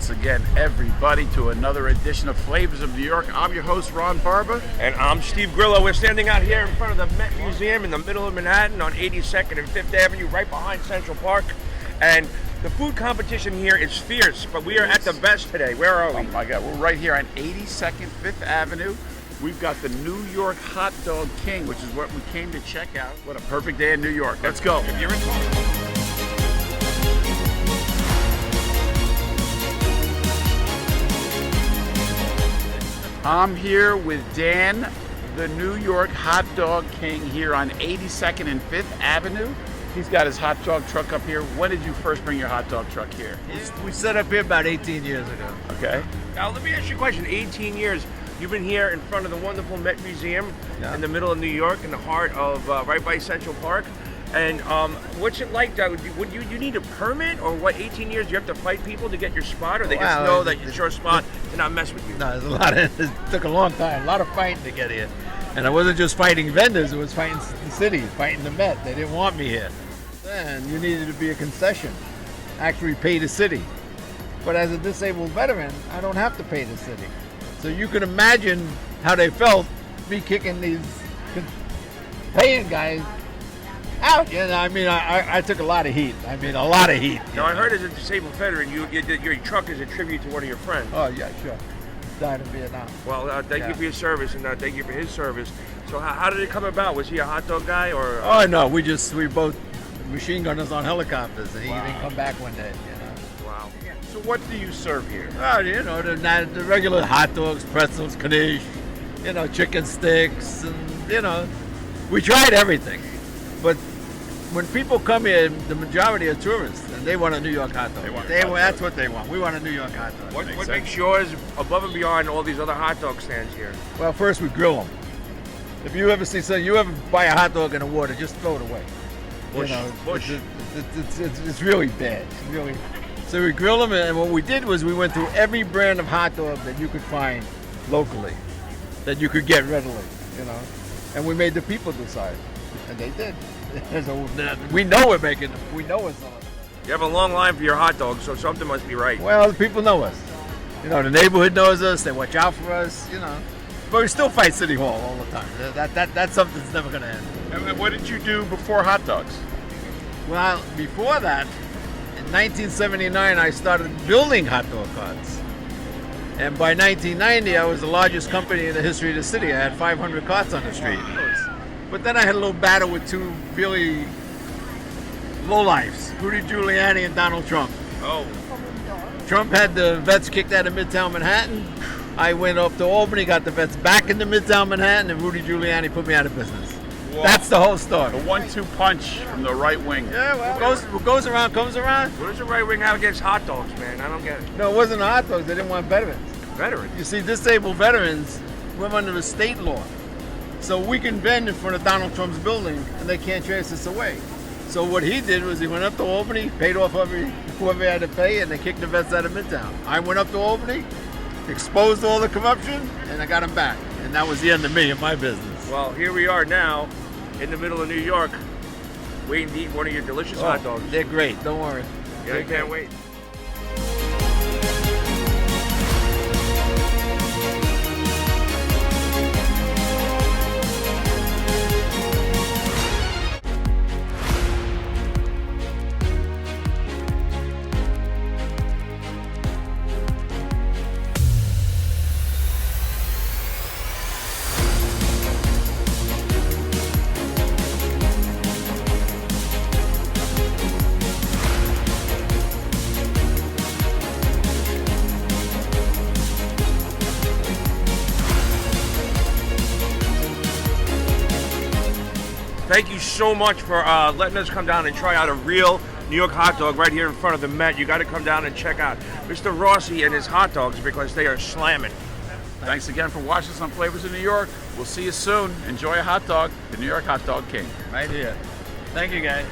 once again, everybody, to another edition of Flavors of New York. I'm your host, Ron Barba. And I'm Steve Grillo. We're standing out here in front of the Met Museum in the middle of Manhattan on 82nd and 5th Avenue, right behind Central Park. And the food competition here is fierce, but we are at the best today. Where are we? Oh my God, we're right here on 82nd, 5th Avenue. We've got the New York Hot Dog King, which is what we came to check out. What a perfect day in New York. Let's go. If you're in I'm here with Dan, the New York Hot Dog King, here on 82nd and 5th Avenue. He's got his hot dog truck up here. When did you first bring your hot dog truck here? We set up here about 18 years ago. Okay. Now, let me ask you a question. 18 years. You've been here in front of the wonderful Met Museum in the middle of New York, in the heart of right by Central Park. And what's it like? Would you need a permit, or what? 18 years you have to fight people to get your spot, or they just know that it's your spot and not mess with you? No, it took a long time, a lot of fighting to get here. And I wasn't just fighting vendors, it was fighting the city, fighting the Met. They didn't want me here. Then you needed to be a concession, actually pay the city. But as a disabled veteran, I don't have to pay the city. So you can imagine how they felt, me kicking these paying guys out. Yeah, I mean, I took a lot of heat. I mean, a lot of heat. Now, I heard as a disabled veteran, your truck is a tribute to one of your friends. Oh, yeah, sure. Died in Vietnam. Well, thank you for your service, and thank you for his service. So how did it come about? Was he a hot dog guy, or? Oh, no, we both machine gunners on helicopters, and he even come back one day, you know. Wow. So what do you serve here? Oh, you know, the regular hot dogs, pretzels, knish, you know, chicken sticks, and, you know, we tried everything. But when people come here, the majority are tourists, and they want a New York hot dog. That's what they want. We want a New York hot dog. What makes yours above and beyond all these other hot dog stands here? Well, first we grill them. If you ever see, you ever buy a hot dog in the water, just throw it away. Bush. You know, it's really bad. It's really. So we grill them, and what we did was we went through every brand of hot dog that you could find locally, that you could get readily, you know, and we made the people decide, and they did. We know we're making them. We know it's on. You have a long line for your hot dogs, so something must be right. Well, the people know us. You know, the neighborhood knows us. They watch out for us. You know, but we still fight City Hall all the time. That's something that's never going to end. And what did you do before hot dogs? Well, before that, in 1979, I started building hot dog carts. And by 1990, I was the largest company in the history of the city. I had 500 carts on the street. But then I had a little battle with two really lowlifes, Rudy Giuliani and Donald Trump. Oh. Trump had the vets kicked out of Midtown Manhattan. I went up to Albany, got the vets back into Midtown Manhattan, and Rudy Giuliani put me out of business. Whoa. That's the whole story. The 1-2 punch from the right wing. Yeah, well, what goes around comes around. What does the right wing have against hot dogs, man? I don't get it. No, it wasn't the hot dogs. They didn't want veterans. Veterans? You see, disabled veterans, we're under a state law. So we can bend in front of Donald Trump's building, and they can't chase us away. So what he did was he went up to Albany, paid off whoever he had to pay, and they kicked the vets out of Midtown. I went up to Albany, exposed all the corruption, and I got him back. And that was the end of me and my business. Well, here we are now in the middle of New York, waiting to eat one of your delicious hot dogs. They're great. Don't worry. Yeah, I can't wait. Thank you so much for letting us come down and try out a real New York hot dog right here in front of the Met. You got to come down and check out Mr. Rossi and his hot dogs because they are slamming. Thanks again for watching us on Flavors of New York. We'll see you soon. Enjoy a hot dog, the New York Hot Dog King. Right here. Thank you, guys.